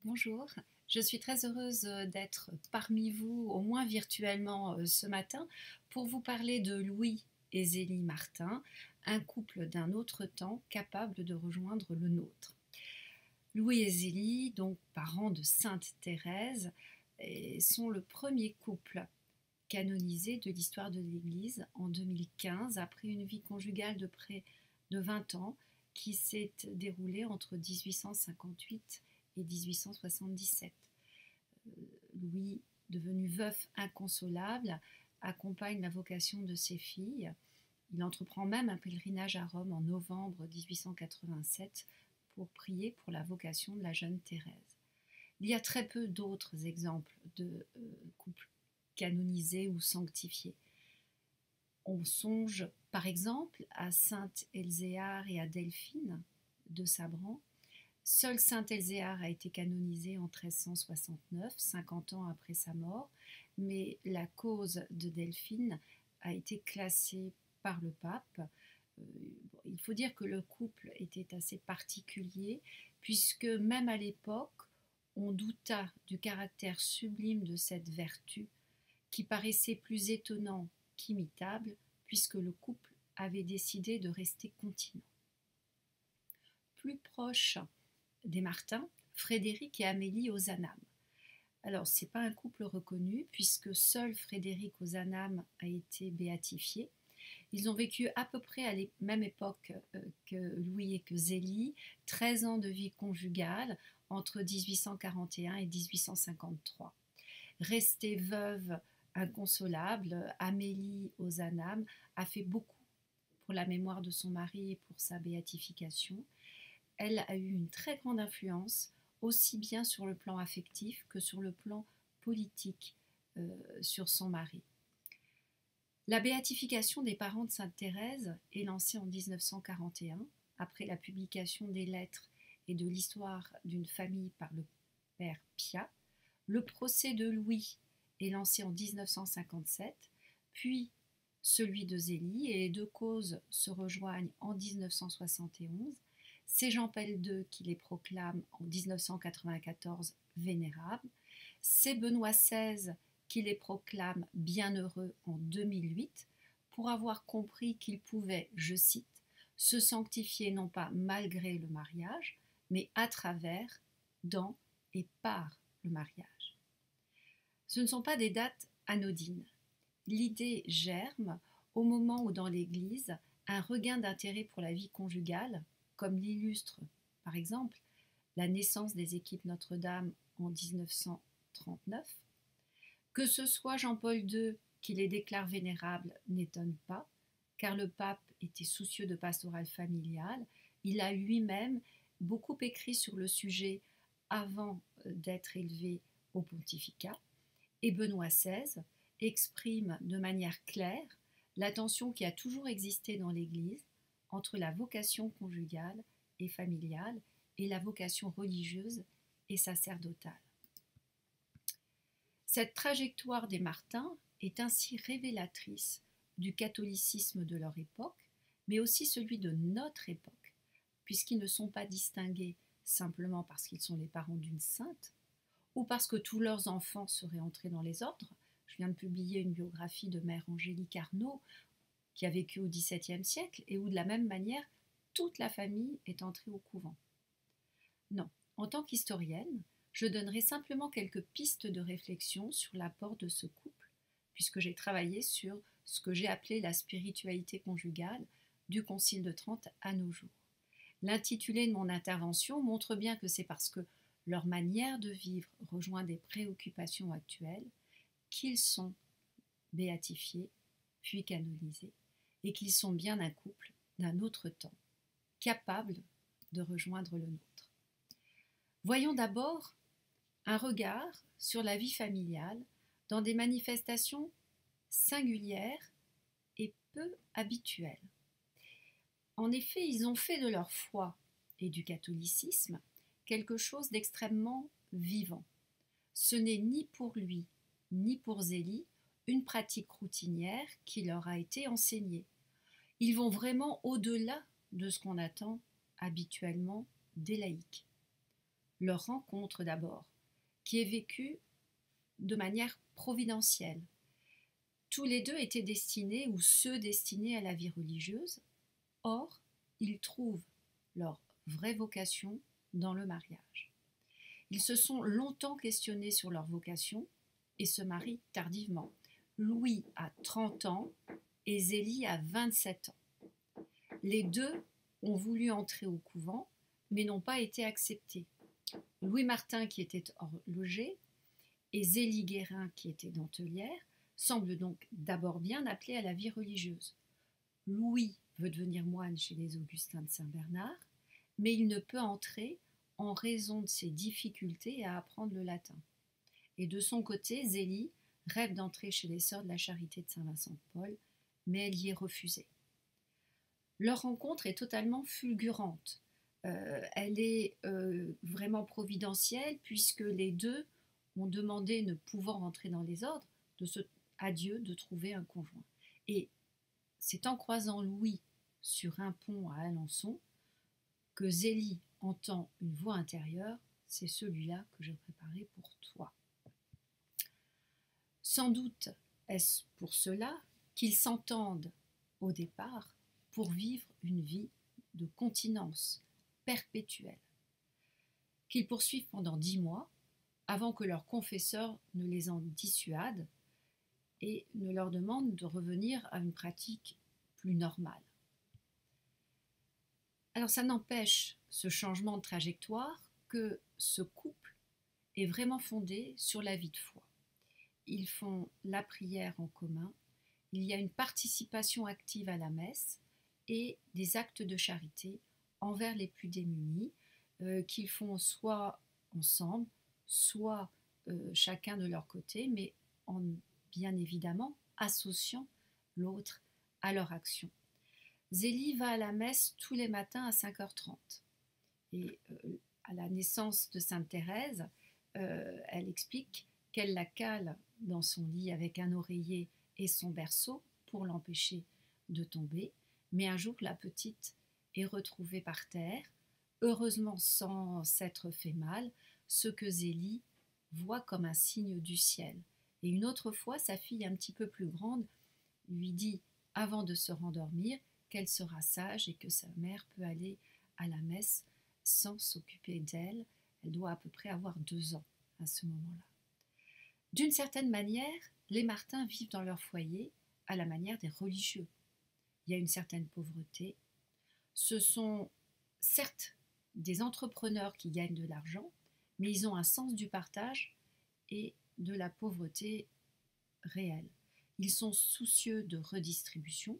Bonjour, je suis très heureuse d'être parmi vous, au moins virtuellement ce matin, pour vous parler de Louis et Zélie Martin, un couple d'un autre temps capable de rejoindre le nôtre. Louis et Zélie, donc parents de Sainte Thérèse, sont le premier couple canonisé de l'histoire de l'Église en 2015, après une vie conjugale de près de 20 ans qui s'est déroulée entre 1858 et 1877. Louis, devenu veuf inconsolable, accompagne la vocation de ses filles. Il entreprend même un pèlerinage à Rome en novembre 1887 pour prier pour la vocation de la jeune Thérèse. Il y a très peu d'autres exemples de couples canonisés ou sanctifiés. On songe par exemple à Sainte Elzéar et à Delphine de Sabran. Seule Sainte Elzéar a été canonisée en 1369, 50 ans après sa mort, mais la cause de Delphine a été classée par le pape. Il faut dire que le couple était assez particulier, puisque même à l'époque, on douta du caractère sublime de cette vertu, qui paraissait plus étonnant qu'imitable, puisque le couple avait décidé de rester continent. Plus proche des Martin, Frédéric et Amélie Ozanam. Alors, ce n'est pas un couple reconnu, puisque seul Frédéric Ozanam a été béatifié. Ils ont vécu à peu près à la même époque que Louis et que Zélie, 13 ans de vie conjugale entre 1841 et 1853. Restée veuve inconsolable, Amélie Ozanam a fait beaucoup pour la mémoire de son mari et pour sa béatification. Elle a eu une très grande influence, aussi bien sur le plan affectif que sur le plan politique sur son mari. La béatification des parents de Sainte Thérèse est lancée en 1941, après la publication des lettres et de l'histoire d'une famille par le père Piat. Le procès de Louis est lancé en 1957, puis celui de Zélie, et les deux causes se rejoignent en 1971. C'est Jean-Paul II qui les proclame en 1994 vénérables. C'est Benoît XVI qui les proclame bienheureux en 2008 pour avoir compris qu'ils pouvaient, je cite, se sanctifier non pas malgré le mariage, mais à travers, dans et par le mariage. Ce ne sont pas des dates anodines. L'idée germe au moment où dans l'Église, un regain d'intérêt pour la vie conjugale, comme l'illustre par exemple la naissance des équipes Notre-Dame en 1939, que ce soit Jean-Paul II qui les déclare vénérables n'étonne pas, car le pape était soucieux de pastoral familial. Il a lui-même beaucoup écrit sur le sujet avant d'être élevé au pontificat. Et Benoît XVI exprime de manière claire la tension qui a toujours existé dans l'Église entre la vocation conjugale et familiale et la vocation religieuse et sacerdotale. Cette trajectoire des Martins est ainsi révélatrice du catholicisme de leur époque, mais aussi celui de notre époque, puisqu'ils ne sont pas distingués simplement parce qu'ils sont les parents d'une sainte, ou parce que tous leurs enfants seraient entrés dans les ordres. Je viens de publier une biographie de mère Angélique Arnaud, qui a vécu au XVIIe siècle, et où de la même manière, toute la famille est entrée au couvent. Non, en tant qu'historienne, je donnerai simplement quelques pistes de réflexion sur l'apport de ce couple, puisque j'ai travaillé sur ce que j'ai appelé la spiritualité conjugale du Concile de Trente à nos jours. L'intitulé de mon intervention montre bien que c'est parce que leur manière de vivre rejoint des préoccupations actuelles qu'ils sont béatifiés, puis canonisés, et qu'ils sont bien un couple d'un autre temps, capable de rejoindre le nôtre. Voyons d'abord un regard sur la vie familiale dans des manifestations singulières et peu habituelles. En effet, ils ont fait de leur foi et du catholicisme quelque chose d'extrêmement vivant. Ce n'est ni pour lui, ni pour Zélie, une pratique routinière qui leur a été enseignée. Ils vont vraiment au-delà de ce qu'on attend habituellement des laïcs. leur rencontre d'abord, qui est vécue de manière providentielle. Tous les deux étaient destinés ou se destinaient à la vie religieuse. Or, ils trouvent leur vraie vocation dans le mariage. Ils se sont longtemps questionnés sur leur vocation et se marient tardivement. Louis a 30 ans et Zélie a 27 ans. Les deux ont voulu entrer au couvent, mais n'ont pas été acceptés. Louis Martin, qui était horloger, et Zélie Guérin, qui était dentelière, semblent donc d'abord bien appelés à la vie religieuse. Louis veut devenir moine chez les Augustins de Saint-Bernard, mais il ne peut entrer en raison de ses difficultés à apprendre le latin. Et de son côté, Zélie rêve d'entrer chez les Sœurs de la Charité de Saint-Vincent-de-Paul, mais elle y est refusée. Leur rencontre est totalement fulgurante. Elle est vraiment providentielle puisque les deux ont demandé, ne pouvant rentrer dans les ordres, à Dieu de trouver un conjoint. Et c'est en croisant Louis sur un pont à Alençon que Zélie entend une voix intérieure, c'est celui-là que j'ai préparé pour toi. Sans doute est-ce pour cela qu'ils s'entendent au départ pour vivre une vie de continence perpétuelle, qu'ils poursuivent pendant 10 mois avant que leur confesseur ne les en dissuade et ne leur demande de revenir à une pratique plus normale. Alors ça n'empêche ce changement de trajectoire que ce couple est vraiment fondé sur la vie de foi. Ils font la prière en commun, il y a une participation active à la messe et des actes de charité envers les plus démunis qu'ils font soit ensemble, soit chacun de leur côté, mais en bien évidemment associant l'autre à leur action. Zélie va à la messe tous les matins à 5h30. Et à la naissance de Sainte Thérèse, elle explique qu'elle la cale dans son lit avec un oreiller et son berceau pour l'empêcher de tomber. Mais un jour, la petite est retrouvée par terre, heureusement sans s'être fait mal, ce que Zélie voit comme un signe du ciel. Et une autre fois, sa fille un petit peu plus grande lui dit, avant de se rendormir, qu'elle sera sage et que sa mère peut aller à la messe sans s'occuper d'elle. Elle doit à peu près avoir 2 ans à ce moment-là. D'une certaine manière, les Martins vivent dans leur foyer à la manière des religieux. Il y a une certaine pauvreté. Ce sont certes des entrepreneurs qui gagnent de l'argent, mais ils ont un sens du partage et de la pauvreté réelle. Ils sont soucieux de redistribution,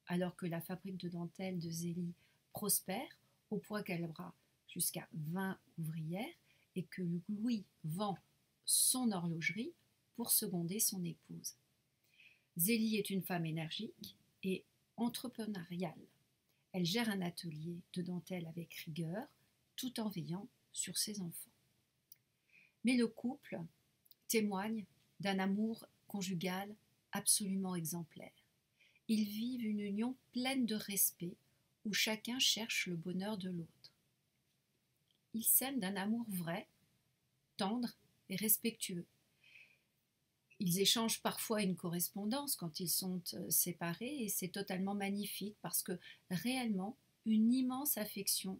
alors que la fabrique de dentelle de Zélie prospère au point qu'elle aura jusqu'à 20 ouvrières et que Louis vend son horlogerie pour seconder son épouse. Zélie est une femme énergique et entrepreneuriale. Elle gère un atelier de dentelle avec rigueur tout en veillant sur ses enfants. Mais le couple témoigne d'un amour conjugal absolument exemplaire. Ils vivent une union pleine de respect où chacun cherche le bonheur de l'autre. Ils s'aiment d'un amour vrai, tendre et respectueux. Ils échangent parfois une correspondance quand ils sont séparés et c'est totalement magnifique parce que réellement une immense affection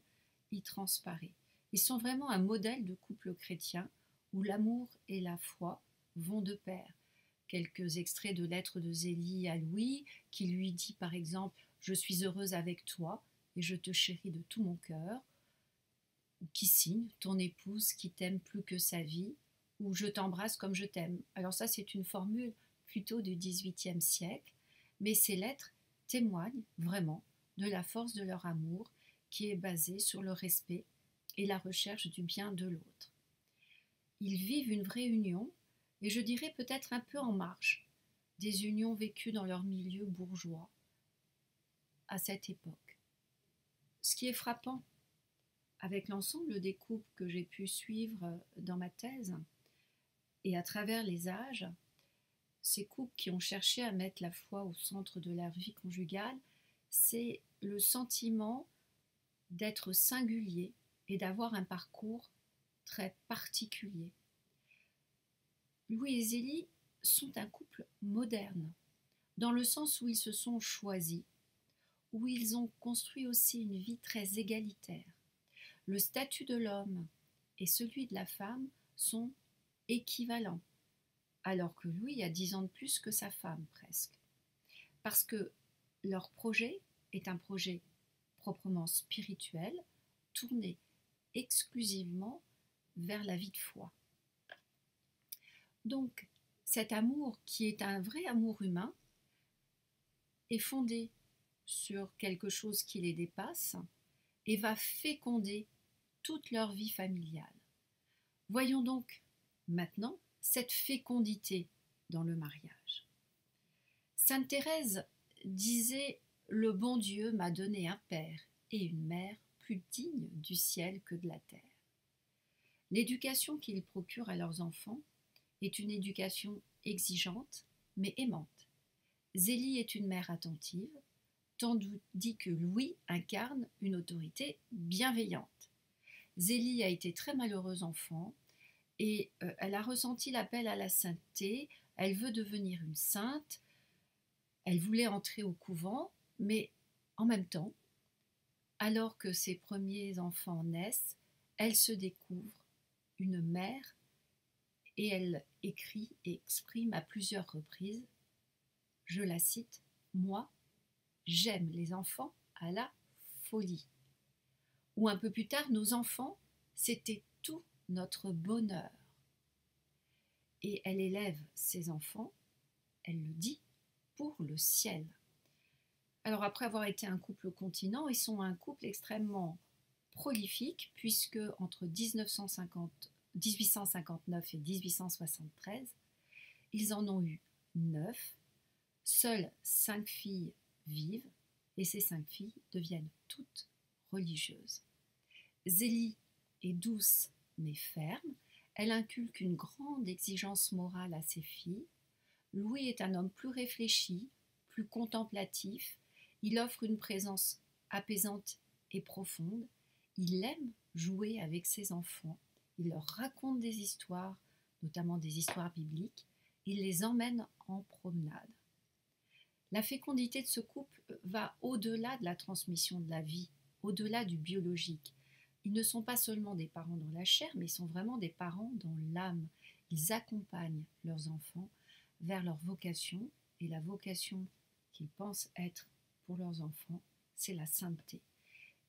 y transparaît. Ils sont vraiment un modèle de couple chrétien où l'amour et la foi vont de pair. Quelques extraits de lettres de Zélie à Louis qui lui dit par exemple « Je suis heureuse avec toi et je te chéris de tout mon cœur » ou qui signe « Ton épouse qui t'aime plus que sa vie » ou « Je t'embrasse comme je t'aime ». Alors ça c'est une formule plutôt du XVIIIe siècle, mais ces lettres témoignent vraiment de la force de leur amour qui est basée sur le respect et la recherche du bien de l'autre. Ils vivent une vraie union, et je dirais peut-être un peu en marge des unions vécues dans leur milieu bourgeois à cette époque. Ce qui est frappant avec l'ensemble des couples que j'ai pu suivre dans ma thèse et à travers les âges, ces couples qui ont cherché à mettre la foi au centre de leur vie conjugale, c'est le sentiment d'être singulier et d'avoir un parcours très particulier. Louis et Zélie sont un couple moderne, dans le sens où ils se sont choisis, où ils ont construit aussi une vie très égalitaire. Le statut de l'homme et celui de la femme sont équivalents, alors que Louis a 10 ans de plus que sa femme presque. Parce que leur projet est un projet proprement spirituel, tourné exclusivement vers la vie de foi. Donc, cet amour, qui est un vrai amour humain, est fondé sur quelque chose qui les dépasse et va féconder toute leur vie familiale. Voyons donc maintenant cette fécondité dans le mariage. Sainte Thérèse disait « Le bon Dieu m'a donné un père et une mère plus dignes du ciel que de la terre ». L'éducation qu'ils procurent à leurs enfants est une éducation exigeante mais aimante. Zélie est une mère attentive, tandis que Louis incarne une autorité bienveillante. Zélie a été très malheureuse enfant et elle a ressenti l'appel à la sainteté, elle veut devenir une sainte, elle voulait entrer au couvent, mais en même temps, alors que ses premiers enfants naissent, elle se découvre une mère et elle écrit et exprime à plusieurs reprises, je la cite, « Moi, j'aime les enfants à la folie ». Ou un peu plus tard, nos enfants, c'était tout notre bonheur. Et elle élève ses enfants, elle le dit, pour le ciel. Alors après avoir été un couple continent, ils sont un couple extrêmement prolifique, puisque entre 1859 et 1873, ils en ont eu 9. Seules 5 filles vivent, et ces 5 filles deviennent toutes religieuses. Zélie est douce mais ferme, elle inculque une grande exigence morale à ses filles. Louis est un homme plus réfléchi, plus contemplatif, il offre une présence apaisante et profonde, il aime jouer avec ses enfants, il leur raconte des histoires, notamment des histoires bibliques, il les emmène en promenade. La fécondité de ce couple va au-delà de la transmission de la vie, au-delà du biologique. Ils ne sont pas seulement des parents dans la chair, mais ils sont vraiment des parents dans l'âme. Ils accompagnent leurs enfants vers leur vocation, et la vocation qu'ils pensent être pour leurs enfants, c'est la sainteté.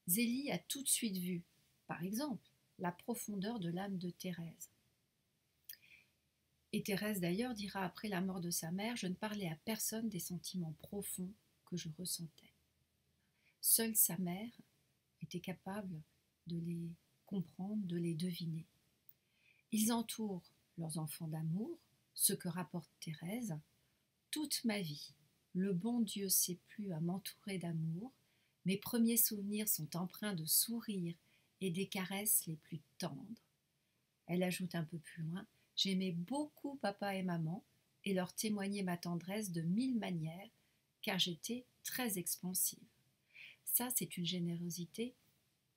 Zélie a tout de suite vu, par exemple, la profondeur de l'âme de Thérèse. Et Thérèse d'ailleurs dira après la mort de sa mère, je ne parlais à personne des sentiments profonds que je ressentais. Seule sa mère était capable de les comprendre, de les deviner. Ils entourent leurs enfants d'amour, ce que rapporte Thérèse. Toute ma vie, le bon Dieu s'est plu à m'entourer d'amour. Mes premiers souvenirs sont empreints de sourires et des caresses les plus tendres. Elle ajoute un peu plus loin, j'aimais beaucoup papa et maman et leur témoignais ma tendresse de 1000 manières, car j'étais très expansive. Ça, c'est une générosité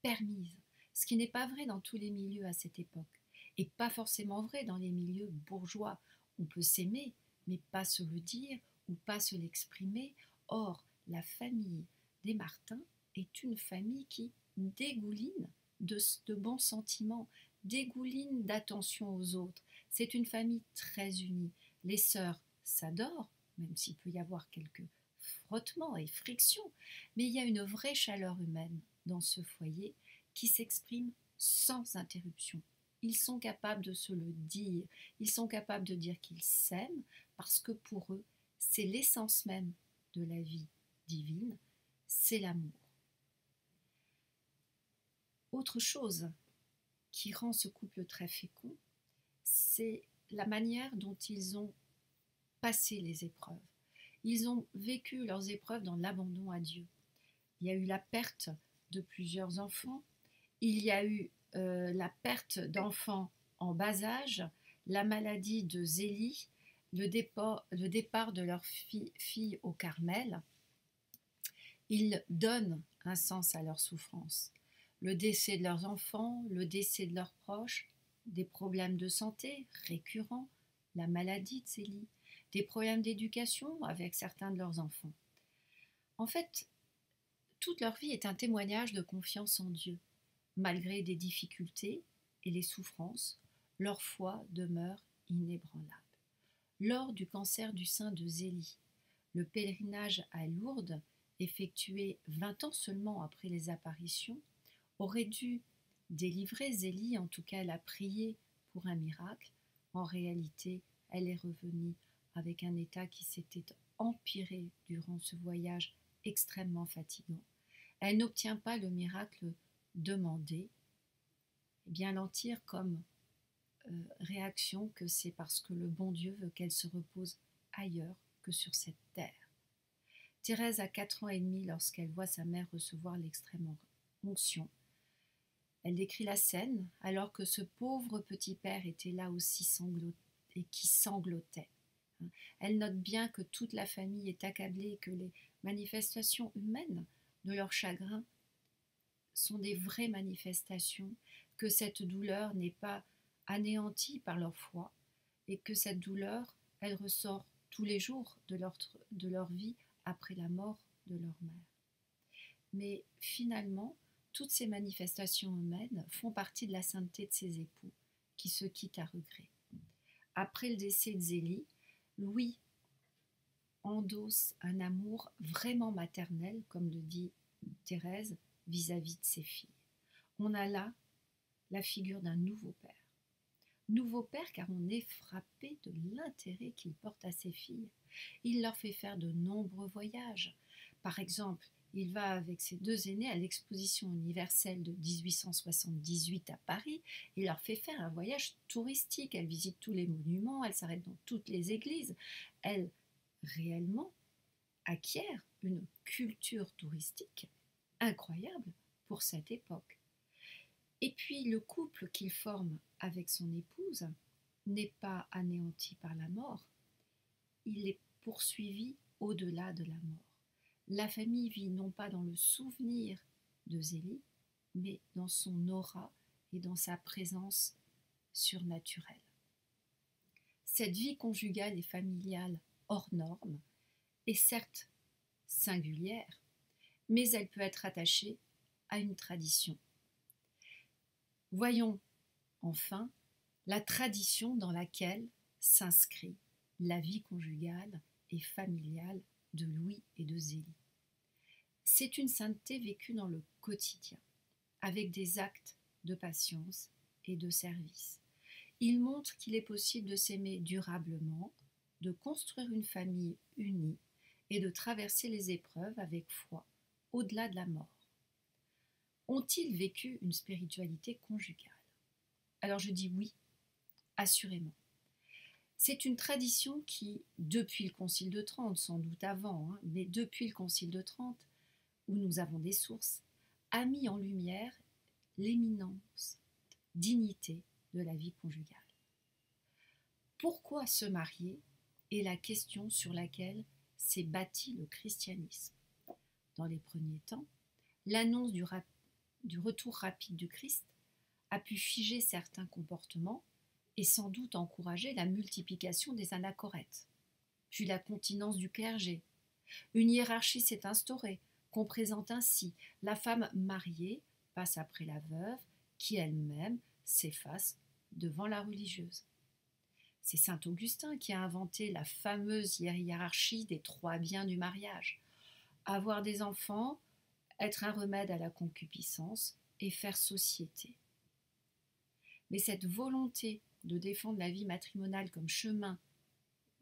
permise, ce qui n'est pas vrai dans tous les milieux à cette époque, et pas forcément vrai dans les milieux bourgeois. On peut s'aimer, mais pas se le dire ou pas se l'exprimer. Or, la famille des Martin est une famille qui dégouline de bons sentiments, dégouline d'attention aux autres. C'est une famille très unie. Les sœurs s'adorent, même s'il peut y avoir quelques frottements et frictions, mais il y a une vraie chaleur humaine dans ce foyer qui s'exprime sans interruption. Ils sont capables de se le dire, ils sont capables de dire qu'ils s'aiment parce que pour eux, c'est l'essence même de la vie divine, c'est l'amour. Autre chose qui rend ce couple très fécond, c'est la manière dont ils ont passé les épreuves. Ils ont vécu leurs épreuves dans l'abandon à Dieu. Il y a eu la perte de plusieurs enfants, il y a eu la perte d'enfants en bas âge, la maladie de Zélie, le départ de leur fille au Carmel. Ils donnent un sens à leur souffrance. Le décès de leurs enfants, le décès de leurs proches, des problèmes de santé récurrents, la maladie de Zélie, des problèmes d'éducation avec certains de leurs enfants. En fait, toute leur vie est un témoignage de confiance en Dieu. Malgré des difficultés et les souffrances, leur foi demeure inébranlable. Lors du cancer du sein de Zélie, le pèlerinage à Lourdes, effectué 20 ans seulement après les apparitions, aurait dû délivrer Zélie, en tout cas elle a prié pour un miracle. En réalité, elle est revenue avec un état qui s'était empiré durant ce voyage extrêmement fatigant. Elle n'obtient pas le miracle demandé. Eh bien, elle en tire comme réaction que c'est parce que le bon Dieu veut qu'elle se repose ailleurs que sur cette terre. Thérèse a 4 ans et demi lorsqu'elle voit sa mère recevoir l'extrême onction. Elle décrit la scène alors que ce pauvre petit père était là aussi et qui sanglotait. Elle note bien que toute la famille est accablée et que les manifestations humaines de leur chagrin sont des vraies manifestations, que cette douleur n'est pas anéantie par leur foi et que cette douleur, elle ressort tous les jours de leur vie après la mort de leur mère. Mais finalement, toutes ces manifestations humaines font partie de la sainteté de ces époux qui se quittent à regret. Après le décès de Zélie, Louis endosse un amour vraiment maternel, comme le dit Thérèse, vis-à-vis de ses filles. On a là la figure d'un nouveau père. Nouveau père car on est frappé de l'intérêt qu'il porte à ses filles. Il leur fait faire de nombreux voyages. Par exemple, il va avec ses 2 aînés à l'exposition universelle de 1878 à Paris. Il leur fait faire un voyage touristique. Elle visite tous les monuments, elle s'arrête dans toutes les églises. Elle, réellement, acquiert une culture touristique incroyable pour cette époque. Et puis le couple qu'il forme avec son épouse n'est pas anéanti par la mort, il est poursuivi au-delà de la mort. La famille vit non pas dans le souvenir de Zélie, mais dans son aura et dans sa présence surnaturelle. Cette vie conjugale et familiale hors norme est certes singulière, mais elle peut être attachée à une tradition. Voyons enfin la tradition dans laquelle s'inscrit la vie conjugale et familiale de Louis et de Zélie. C'est une sainteté vécue dans le quotidien, avec des actes de patience et de service. Il montre qu'il est possible de s'aimer durablement, de construire une famille unie et de traverser les épreuves avec foi au-delà de la mort. Ont-ils vécu une spiritualité conjugale? Alors je dis oui, assurément. C'est une tradition qui, depuis le Concile de Trente, sans doute avant, mais depuis le Concile de Trente, où nous avons des sources, a mis en lumière l'éminence, dignité de la vie conjugale. Pourquoi se marier est la question sur laquelle s'est bâti le christianisme. Dans les premiers temps, l'annonce du retour rapide du Christ a pu figer certains comportements et sans doute encourager la multiplication des anachorètes. Puis la continence du clergé. Une hiérarchie s'est instaurée, qu'on présente ainsi. La femme mariée passe après la veuve, qui elle-même s'efface devant la religieuse. C'est saint Augustin qui a inventé la fameuse hiérarchie des 3 biens du mariage. Avoir des enfants, être un remède à la concupiscence et faire société. Mais cette volonté de défendre la vie matrimoniale comme chemin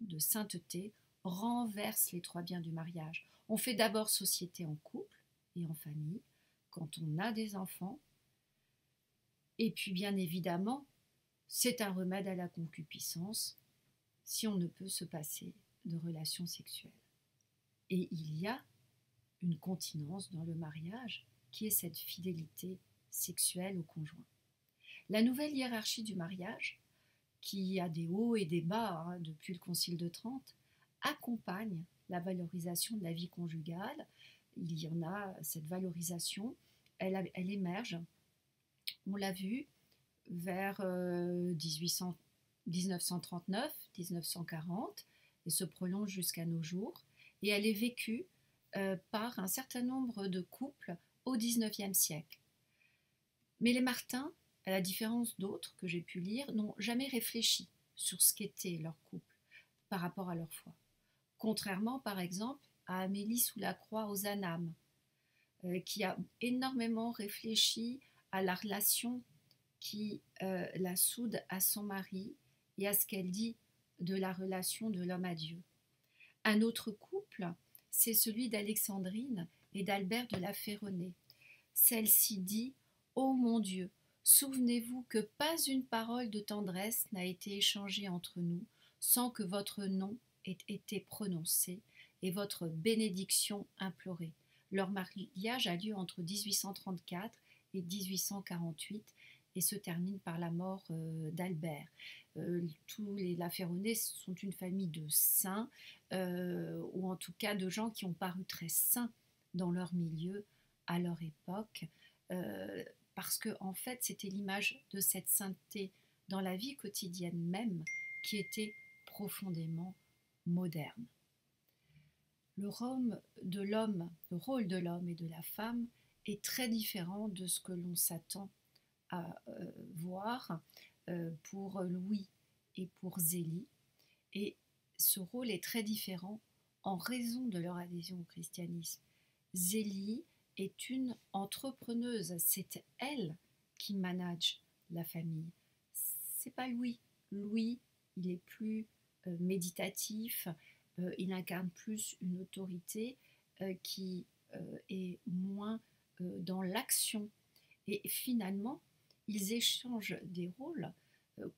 de sainteté renverse les 3 biens du mariage. On fait d'abord société en couple et en famille, quand on a des enfants, et puis bien évidemment, c'est un remède à la concupiscence si on ne peut se passer de relations sexuelles. Et il y a une continence dans le mariage qui est cette fidélité sexuelle au conjoint. La nouvelle hiérarchie du mariage, qui a des hauts et des bas depuis le Concile de Trente, accompagne la valorisation de la vie conjugale. Il y en a cette valorisation, elle émerge, on l'a vu, vers 1939-1940 et se prolonge jusqu'à nos jours. Et elle est vécue par un certain nombre de couples au XIXe siècle. Mais les Martin, à la différence d'autres que j'ai pu lire, n'ont jamais réfléchi sur ce qu'était leur couple par rapport à leur foi. Contrairement, par exemple, à Amélie Sous-la-Croix aux Anames, qui a énormément réfléchi à la relation qui la soude à son mari et à ce qu'elle dit de la relation de l'homme à Dieu. Un autre couple, c'est celui d'Alexandrine et d'Albert de la Ferronnays. Celle-ci dit « Ô mon Dieu, souvenez-vous que pas une parole de tendresse n'a été échangée entre nous sans que votre nom ait été prononcé et votre bénédiction implorée. » Leur mariage a lieu entre 1834 et 1848 et se termine par la mort d'Albert. Tous les La Ferronnays sont une famille de saints, ou en tout cas de gens qui ont paru très saints dans leur milieu à leur époque, parce que en fait c'était l'image de cette sainteté dans la vie quotidienne même qui était profondément moderne. Le rôle de l'homme et de la femme est très différent de ce que l'on s'attend à voir pour Louis et pour Zélie. Et ce rôle est très différent en raison de leur adhésion au christianisme. Zélie est une entrepreneuse, c'est elle qui manage la famille. C'est pas Louis. Louis, il est plus méditatif, il incarne plus une autorité qui est moins dans l'action. Et finalement, ils échangent des rôles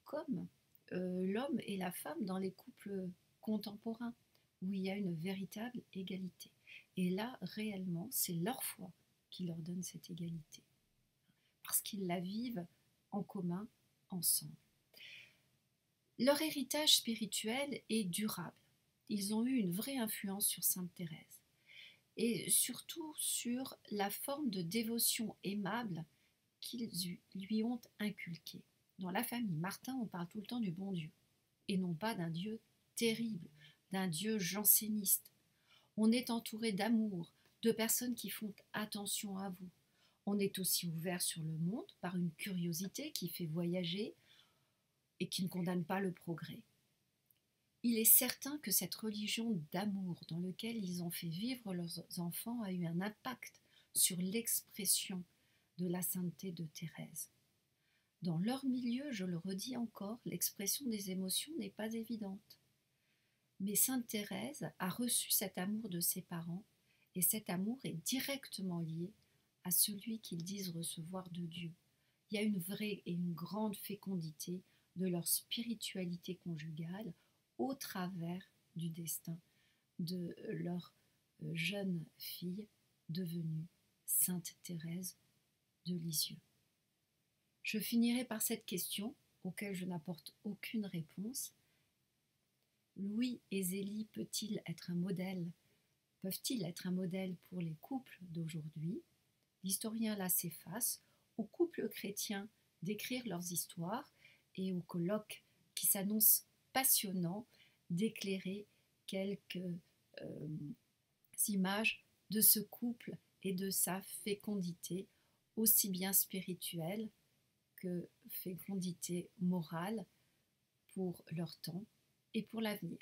comme l'homme et la femme dans les couples contemporains, où il y a une véritable égalité. Et là, réellement, c'est leur foi qui leur donne cette égalité, parce qu'ils la vivent en commun, ensemble. Leur héritage spirituel est durable. Ils ont eu une vraie influence sur Sainte Thérèse, et surtout sur la forme de dévotion aimable qu'ils lui ont inculquée. Dans la famille Martin, on parle tout le temps du bon Dieu, et non pas d'un Dieu terrible, d'un Dieu janséniste. On est entouré d'amour, de personnes qui font attention à vous. On est aussi ouvert sur le monde par une curiosité qui fait voyager et qui ne condamne pas le progrès. Il est certain que cette religion d'amour dans laquelle ils ont fait vivre leurs enfants a eu un impact sur l'expression de la sainteté de Thérèse. Dans leur milieu, je le redis encore, l'expression des émotions n'est pas évidente. Mais Sainte Thérèse a reçu cet amour de ses parents, et cet amour est directement lié à celui qu'ils disent recevoir de Dieu. Il y a une vraie et une grande fécondité de leur spiritualité conjugale au travers du destin de leur jeune fille devenue Sainte Thérèse de Lisieux. Je finirai par cette question, auquel je n'apporte aucune réponse. Louis et Zélie peuvent-ils être un modèle pour les couples d'aujourd'hui? L'historien laisse face aux couples chrétiens d'écrire leurs histoires et aux colloques qui s'annoncent passionnants d'éclairer quelques images de ce couple et de sa fécondité, aussi bien spirituelle que fécondité morale pour leur temps et pour l'avenir.